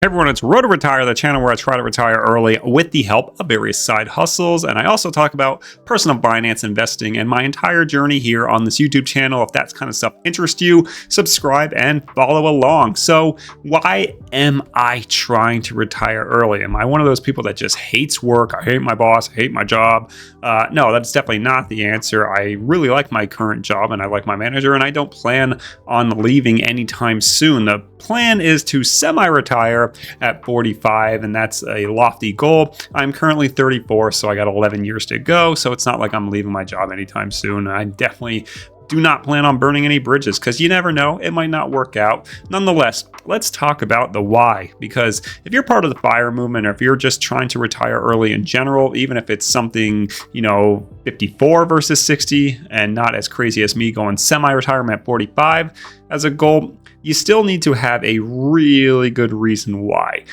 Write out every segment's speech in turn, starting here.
Hey everyone, it's Road to Retire, the channel where I try to retire early with the help of various side hustles. And I also talk about personal finance, investing, and my entire journey here on this YouTube channel. If that kind of stuff interests you, subscribe and follow along. So why am I trying to retire early? Am I one of those people that just hates work? I hate my boss, I hate my job. No, that's definitely not the answer. I really like my current job and I like my manager, and I don't plan on leaving anytime soon. The plan is to semi-retire at 45, and that's a lofty goal. I'm currently 34, so I got 11 years to go, so it's not like I'm leaving my job anytime soon. I definitely do not plan on burning any bridges because you never know, it might not work out. Nonetheless, let's talk about the why, because if you're part of the FIRE movement, or if you're just trying to retire early in general, even if it's something, 54 versus 60 and not as crazy as me going semi-retirement at 45 as a goal, you still need to have a really good reason why.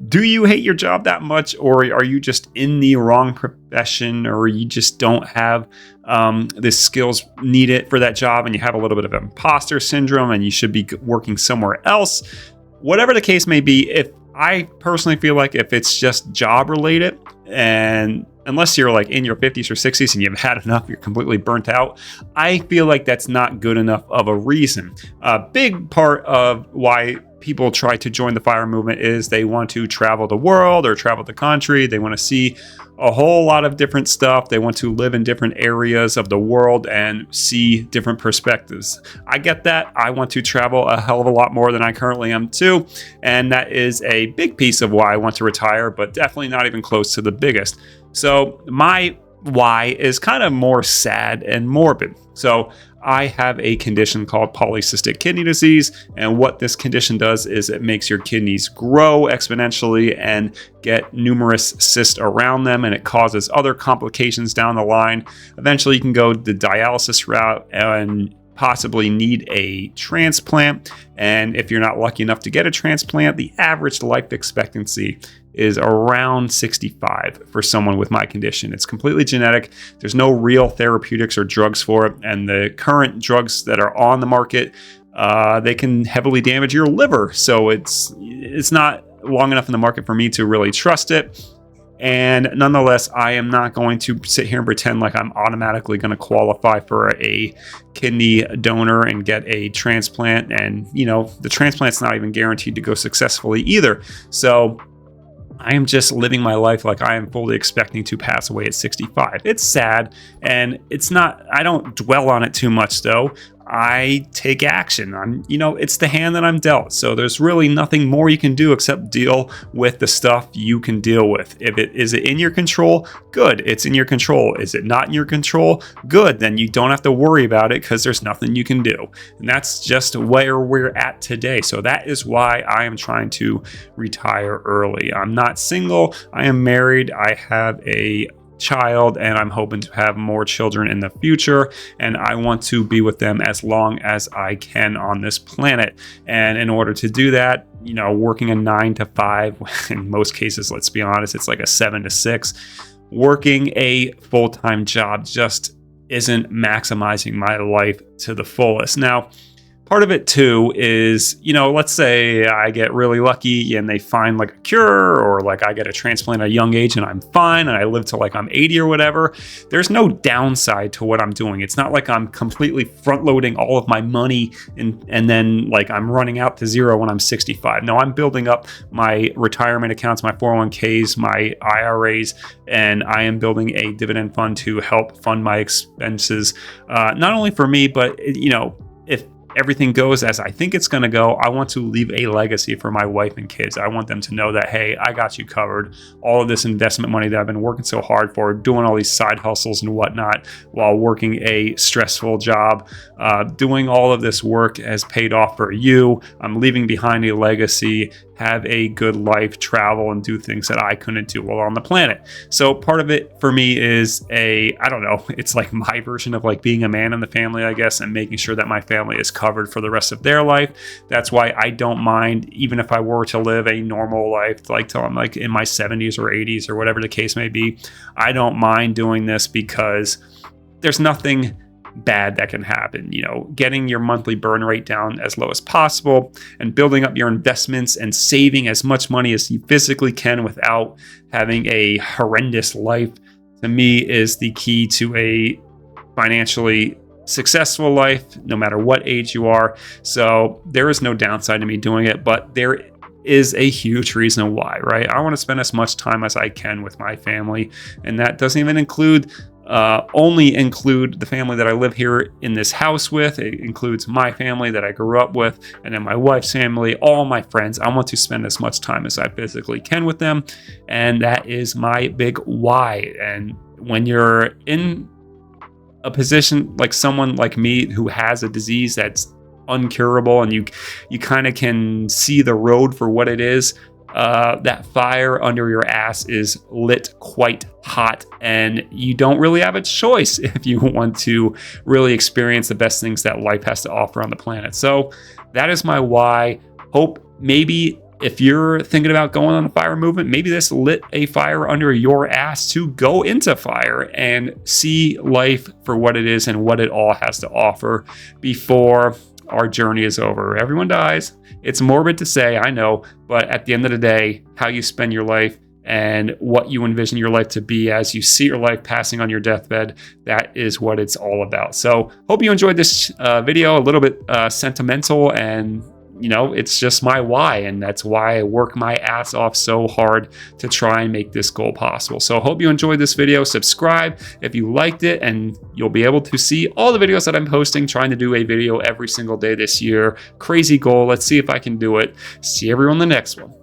Do you hate your job that much, or are you just in the wrong profession, or you just don't have the skills needed for that job and you have a little bit of imposter syndrome and you should be working somewhere else? Whatever the case may be, if I personally feel like if it's just job related, and unless you're like in your 50s or 60s and you've had enough, you're completely burnt out, I feel like that's not good enough of a reason. A big part of why people try to join the FIRE movement is they want to travel the world or travel the country. They want to see a whole lot of different stuff. They want to live in different areas of the world and see different perspectives. I get that. I want to travel a hell of a lot more than I currently am too. And that is a big piece of why I want to retire, but definitely not even close to the biggest. So my why is kind of more sad and morbid. So I have a condition called polycystic kidney disease, and what this condition does is it makes your kidneys grow exponentially and get numerous cysts around them, and it causes other complications down the line. Eventually you can go the dialysis route and possibly need a transplant. And if you're not lucky enough to get a transplant, the average life expectancy is around 65 for someone with my condition. It's completely genetic. There's no real therapeutics or drugs for it. And the current drugs that are on the market, they can heavily damage your liver. So it's not long enough in the market for me to really trust it. And nonetheless, I am not going to sit here and pretend like I'm automatically going to qualify for a kidney donor and get a transplant. And, the transplant's not even guaranteed to go successfully either. So I am just living my life like I am fully expecting to pass away at 65. It's sad, and I don't dwell on it too much though. I take action. It's the hand that I'm dealt. So there's really nothing more you can do except deal with the stuff you can deal with. Is it in your control? Good. It's in your control. Is it not in your control? Good. Then you don't have to worry about it because there's nothing you can do. And that's just where we're at today. So that is why I am trying to retire early. I'm not single. I am married. I have a child, and I'm hoping to have more children in the future, and I want to be with them as long as I can on this planet. And in order to do that, working a 9 to 5, in most cases, let's be honest, it's like a 7 to 6, working a full-time job just isn't maximizing my life to the fullest. Now, part of it too is, let's say I get really lucky and they find like a cure, or like I get a transplant at a young age and I'm fine and I live till like I'm 80 or whatever. There's no downside to what I'm doing. It's not like I'm completely front loading all of my money and then like I'm running out to zero when I'm 65. No, I'm building up my retirement accounts, my 401ks, my IRAs, and I am building a dividend fund to help fund my expenses. Not only for me, but if everything goes as I think it's going to go, I want to leave a legacy for my wife and kids. I want them to know that, hey, I got you covered. All of this investment money that I've been working so hard for, doing all these side hustles and whatnot while working a stressful job, doing all of this work has paid off for you. I'm leaving behind a legacy, have a good life, travel, and do things that I couldn't do while on the planet. So part of it for me is it's like my version of like being a man in the family, I guess, and making sure that my family is covered for the rest of their life. That's why I don't mind, even if I were to live a normal life, like till I'm like in my 70s or 80s or whatever the case may be, I don't mind doing this because there's nothing bad that can happen. You know, getting your monthly burn rate down as low as possible and building up your investments and saving as much money as you physically can without having a horrendous life, to me, is the key to a financially successful life, no matter what age you are. So there is no downside to me doing it, but there is a huge reason why, right? I want to spend as much time as I can with my family, and that doesn't even only include the family that I live here in this house with. It includes my family that I grew up with, and then my wife's family, all my friends. I want to spend as much time as I physically can with them, and that is my big why. And when you're in a position like someone like me who has a disease that's uncurable, and you kind of can see the road for what it is, that fire under your ass is lit quite hot, and you don't really have a choice if you want to really experience the best things that life has to offer on the planet. So that is my why. Hope maybe if you're thinking about going on a fire movement, maybe this lit a fire under your ass to go into fire and see life for what it is and what it all has to offer before our journey is over. Everyone dies. It's morbid to say, I know, but at the end of the day, how you spend your life and what you envision your life to be as you see your life passing on your deathbed, that is what it's all about. So hope you enjoyed this video, a little bit sentimental, and you know, it's just my why, and that's why I work my ass off so hard to try and make this goal possible. So hope you enjoyed this video. Subscribe if you liked it, and you'll be able to see all the videos that I'm posting, trying to do a video every single day this year. Crazy goal. Let's see if I can do it. See everyone in the next one.